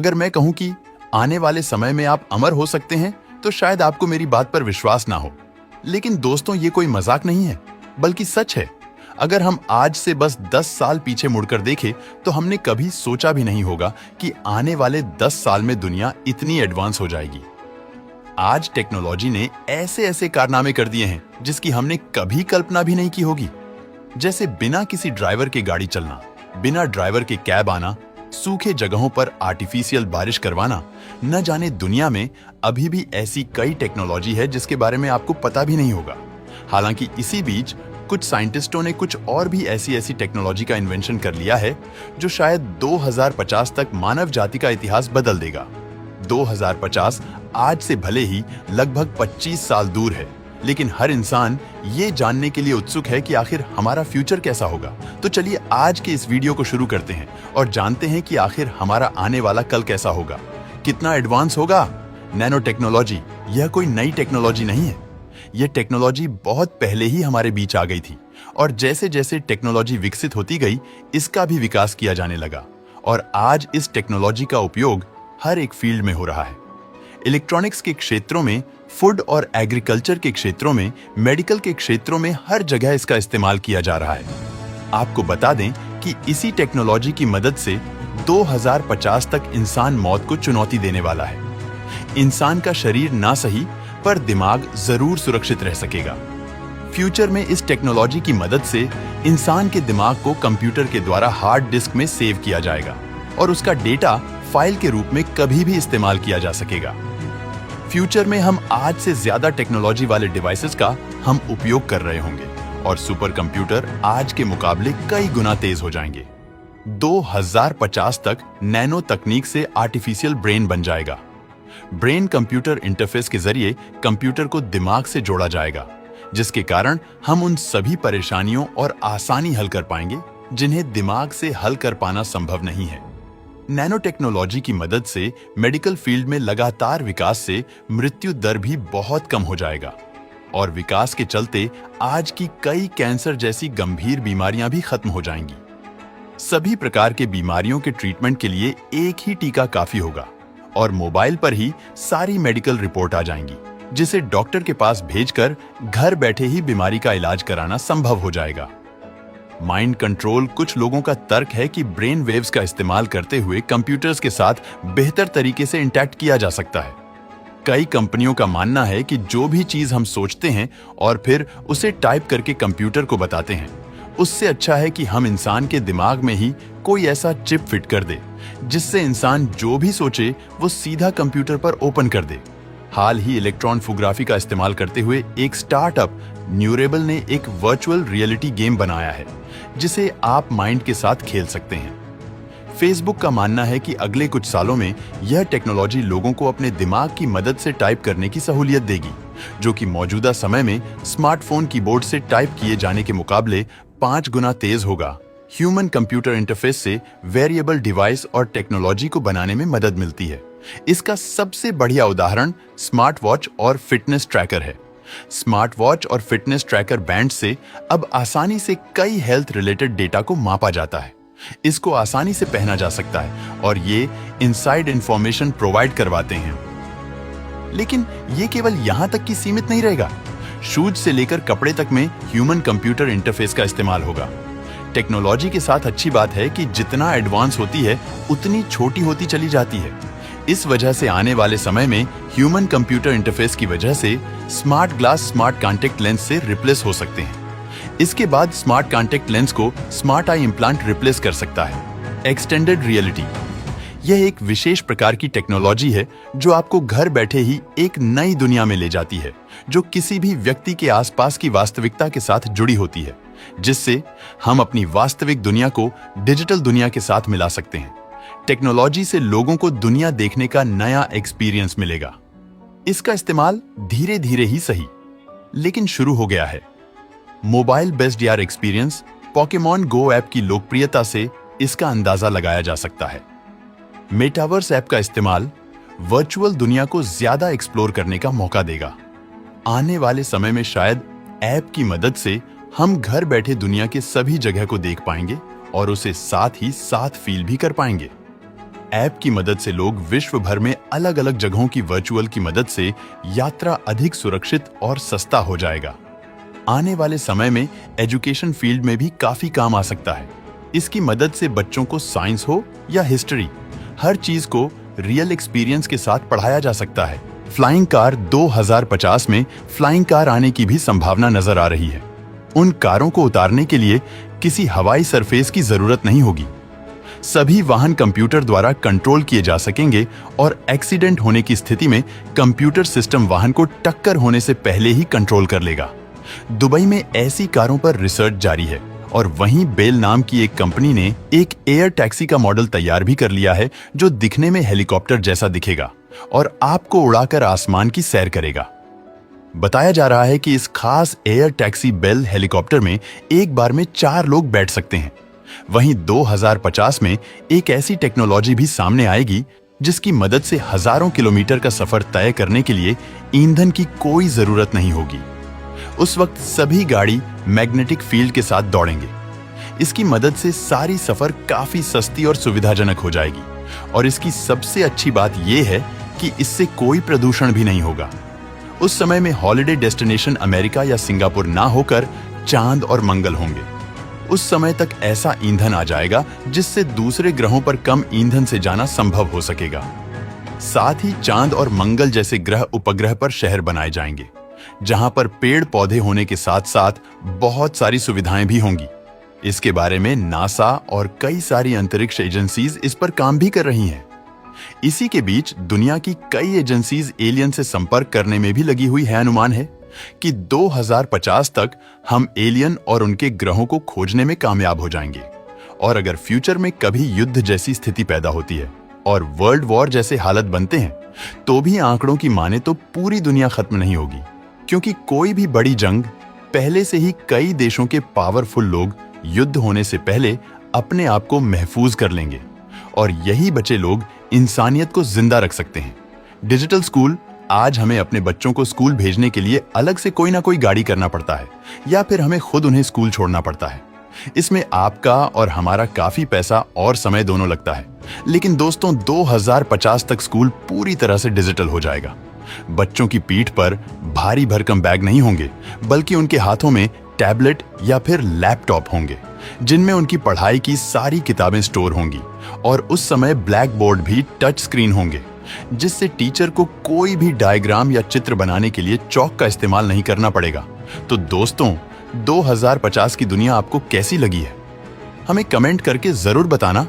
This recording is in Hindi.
अगर मैं कहूं कि आने वाले समय में आप अमर हो सकते हैं, तो शायद आपको मेरी बात पर विश्वास ना हो। लेकिन दोस्तों, ये कोई मजाक नहीं है, बल्कि सच है। अगर हम आज से बस 10 साल पीछे मुड़कर देखें, तो हमने कभी सोचा भी नहीं होगा कि आने वाले 10 साल में दुनिया इतनी एडवांस हो जाएगी। आज टेक्नोलॉजी ने ऐसे ऐसे कारनामे कर दिए हैं जिसकी हमने कभी कल्पना भी नहीं की होगी। जैसे बिना किसी ड्राइवर के गाड़ी चलना, बिना ड्राइवर के कैब आना, सूखे जगहों पर आर्टिफिशियल बारिश करवाना। न जाने दुनिया में अभी भी ऐसी कई टेक्नोलॉजी है जिसके बारे में आपको पता भी नहीं होगा। हालांकि इसी बीच कुछ साइंटिस्टों ने कुछ और भी ऐसी टेक्नोलॉजी का इन्वेंशन कर लिया है जो शायद 2050 तक मानव जाति का इतिहास बदल देगा। 2050 आज से भले ही लगभग 25 साल दूर है, लेकिन हर इंसान ये जानने के लिए उत्सुक है कि आखिर हमारा फ्यूचर कैसा होगा। तो चलिए आज के इस वीडियो को शुरू करते हैं और जानते हैं कि आखिर हमारा आने वाला कल कैसा होगा, कितना एडवांस होगा। नैनो टेक्नोलॉजी यह कोई नई टेक्नोलॉजी नहीं है। यह टेक्नोलॉजी बहुत पहले ही हमारे बीच आ गई थी और जैसे जैसे टेक्नोलॉजी विकसित होती गई, इसका भी विकास किया जाने लगा और आज इस टेक्नोलॉजी का उपयोग हर एक फील्ड में हो रहा है। इलेक्ट्रॉनिक्स के क्षेत्रों में, फूड और एग्रीकल्चर के क्षेत्रों में, मेडिकल के क्षेत्रों में हर जगह इसका इस्तेमाल किया जा रहा है। आपको बता दें कि इसी टेक्नोलॉजी की मदद से 2050 तक इंसान मौत को चुनौती देने वाला है। इंसान का शरीर ना सही, पर दिमाग जरूर सुरक्षित रह सकेगा। फ्यूचर में इस टेक्नोलॉजी की मदद से इंसान के दिमाग को कंप्यूटर के द्वारा हार्ड डिस्क में सेव किया जाएगा और उसका डेटा फाइल के रूप में कभी भी इस्तेमाल किया जा सकेगा। फ्यूचर में हम आज से ज्यादा टेक्नोलॉजी वाले डिवाइसेस का हम उपयोग कर रहे होंगे और सुपर कंप्यूटर आज के मुकाबले कई गुना तेज हो जाएंगे। 2050 तक नैनो तकनीक से आर्टिफिशियल ब्रेन बन जाएगा। ब्रेन कंप्यूटर इंटरफेस के जरिए कंप्यूटर को दिमाग से जोड़ा जाएगा, जिसके कारण हम उन सभी परेशानियों और आसानी हल कर पाएंगे जिन्हें दिमाग से हल कर पाना संभव नहीं है। नैनो टेक्नोलॉजी की मदद से मेडिकल फील्ड में लगातार विकास से मृत्यु दर भी बहुत कम हो जाएगा और विकास के चलते आज की कई कैंसर जैसी गंभीर बीमारियां भी खत्म हो जाएंगी। सभी प्रकार के बीमारियों के ट्रीटमेंट के लिए एक ही टीका काफी होगा और मोबाइल पर ही सारी मेडिकल रिपोर्ट आ जाएंगी, जिसे डॉक्टर के पास भेजकर घर बैठे ही बीमारी का इलाज कराना संभव हो जाएगा। माइंड कंट्रोल कुछ लोगों का तर्क है कि ब्रेन वेव्स का इस्तेमाल करते हुए कंप्यूटर्स के साथ बेहतर तरीके से इंटैक्ट किया जा सकता है। कई कंपनियों का मानना है कि जो भी चीज हम सोचते हैं और फिर उसे टाइप करके कंप्यूटर को बताते हैं, उससे अच्छा है कि हम इंसान के दिमाग में ही कोई ऐसा चिप फिट कर दे जिससे इंसान जो भी सोचे वो सीधा कंप्यूटर पर ओपन कर दे। हाल ही इलेक्ट्रॉनफोग्राफी का इस्तेमाल करते हुए एक स्टार्टअप न्यूरेबल ने एक वर्चुअल रियलिटी गेम बनाया है जिसे आप माइंड के साथ खेल सकते हैं। फेसबुक का मानना है कि अगले कुछ सालों में यह टेक्नोलॉजी लोगों को अपने दिमाग की मदद से टाइप करने की सहूलियत देगी, जो कि मौजूदा समय में स्मार्टफोन कीबोर्ड से टाइप किए जाने के मुकाबले 5 गुना तेज होगा। ह्यूमन कंप्यूटर इंटरफेस से वेरिएबल डिवाइस और टेक्नोलॉजी को बनाने में मदद मिलती है। इसका सबसे बढ़िया उदाहरण स्मार्ट वॉच और फिटनेस ट्रैकर है। स्मार्ट वॉच और फिटनेस ट्रैकर बैंड से अब आसानी से कई हेल्थ रिलेटेड डेटा को मापा जाता है। इसको आसानी से पहना जा सकता है और ये इनसाइड इंफॉर्मेशन प्रोवाइड करवाते हैं। लेकिन ये केवल यहां तक की सीमित नहीं रहेगा। शूज से लेकर कपड़े तक में ह्यूमन कंप्यूटर इंटरफेस का इस्तेमाल होगा। टेक्नोलॉजी के साथ अच्छी बात है कि जितना एडवांस होती है उतनी छोटी होती चली जाती है। इस वजह से आने वाले समय में ह्यूमन कंप्यूटर इंटरफेस की वजह से smart glass smart contact lens से रिप्लेस हो सकते हैं। इसके बाद स्मार्ट कॉन्टैक्ट लेंस को स्मार्ट आई इम्प्लांट रिप्लेस कर सकता है। एक्सटेंडेड रियलिटी यह एक विशेष प्रकार की टेक्नोलॉजी है जो आपको घर बैठे ही एक नई दुनिया में ले जाती है, जो किसी भी व्यक्ति के आसपास की वास्तविकता के साथ जुड़ी होती है, जिससे हम अपनी वास्तविक दुनिया को डिजिटल दुनिया के साथ मिला सकते हैं। टेक्नोलॉजी से लोगों को दुनिया देखने का नया एक्सपीरियंस मिलेगा। इसका इस्तेमाल धीरे धीरे ही सही, लेकिन शुरू हो गया है। मोबाइल बेस्ड यार एक्सपीरियंस पोकेमॉन गो ऐप की लोकप्रियता से इसका अंदाजा लगाया जा सकता है। मेटावर्स ऐप का इस्तेमाल वर्चुअल दुनिया को ज्यादा एक्सप्लोर करने का मौका देगा। आने वाले समय में शायद ऐप की मदद से हम घर बैठे दुनिया के सभी जगह को देख पाएंगे और उसे साथ ही साथ फील भी कर पाएंगे। ऐप की मदद से लोग विश्व भर में अलग अलग जगहों की वर्चुअल की मदद से यात्रा अधिक सुरक्षित और सस्ता हो जाएगा। आने वाले समय में एजुकेशन फील्ड में भी काफी काम आ सकता है। इसकी मदद से बच्चों को साइंस हो या हिस्ट्री, हर चीज को रियल एक्सपीरियंस के साथ पढ़ाया जा सकता है। फ्लाइंग कार 2050 में फ्लाइंग कार आने की भी संभावना नजर आ रही है। उन कारों को उतारने के लिए किसी हवाई सरफेस की जरूरत नहीं होगी। सभी वाहन कंप्यूटर द्वारा कंट्रोल किए जा सकेंगे और एक्सीडेंट होने की स्थिति में कंप्यूटर सिस्टम वाहन को टक्कर होने से पहले ही कंट्रोल कर लेगा। दुबई में ऐसी कारों पर रिसर्च जारी है और वहीं बेल नाम की एक कंपनी ने एक एयर टैक्सी का मॉडल तैयार भी कर लिया है जो दिखने में हेलीकॉप्टर जैसा दिखेगा और आपको उड़ाकर आसमान की सैर करेगा। बताया जा रहा है कि इस खास एयर टैक्सी बेल हेलीकॉप्टर में एक बार में 4 लोग बैठ सकते हैं। वहीं 2050 में एक ऐसी टेक्नोलॉजी भी सामने आएगी जिसकी मदद से हजारों किलोमीटर का सफर तय करने के लिए ईंधन की कोई जरूरत नहीं होगी। उस वक्त सभी गाड़ी मैग्नेटिक फील्ड के साथ दौड़ेंगे। इसकी मदद से सारी सफर काफी सस्ती और सुविधाजनक हो जाएगी और इसकी सबसे अच्छी बात यह है कि इससे कोई प्रदूषण भी नहीं होगा। उस समय में हॉलिडे डेस्टिनेशन अमेरिका या सिंगापुर ना होकर चांद और मंगल होंगे। उस समय तक ऐसा ईंधन आ जाएगा जिससे दूसरे ग्रहों पर कम ईंधन से जाना संभव हो सकेगा। साथ ही चांद और मंगल जैसे ग्रह उपग्रह पर शहर बनाए जाएंगे जहां पर पेड़ पौधे होने के साथ साथ बहुत सारी सुविधाएं भी होंगी। इसके बारे में नासा और कई सारी अंतरिक्ष एजेंसीज इस पर काम भी कर रही हैं। इसी के बीच दुनिया की कई एजेंसीज एलियन से संपर्क करने में भी लगी हुई है। अनुमान है कि 2050 तक हम एलियन और उनके ग्रहों को खोजने में कामयाब हो जाएंगे। और अगर फ्यूचर में कभी युद्ध जैसी स्थिति पैदा होती है और वर्ल्ड वॉर जैसे हालत बनते हैं तो भी आंकड़ों की माने तो पूरी दुनिया खत्म नहीं होगी, क्योंकि कोई भी बड़ी जंग पहले से ही कई देशों के पावरफुल लोग युद्ध होने से पहले अपने आप को महफूज कर लेंगे और यही बचे लोग इंसानियत को जिंदा रख सकते हैं। डिजिटल स्कूल आज हमें अपने बच्चों को स्कूल भेजने के लिए अलग से कोई ना कोई गाड़ी करना पड़ता है या फिर हमें खुद उन्हें स्कूल छोड़ना पड़ता है। इसमें आपका और हमारा काफी पैसा और समय दोनों लगता है। लेकिन दोस्तों 2050 तक स्कूल पूरी तरह से डिजिटल हो जाएगा। बच्चों की पीठ पर भारी भरकम बैग नहीं होंगे, बल्कि उनके हाथों में टैबलेट या फिर लैपटॉप होंगे जिनमें उनकी पढ़ाई की सारी किताबें स्टोर होंगी और उस समय ब्लैक बोर्ड भी टच स्क्रीन होंगे जिससे टीचर को कोई भी डायग्राम या चित्र बनाने के लिए चॉक का इस्तेमाल नहीं करना पड़ेगा। तो दोस्तों 2050 की दुनिया आपको कैसी लगी है? हमें कमेंट करके जरूर बताना।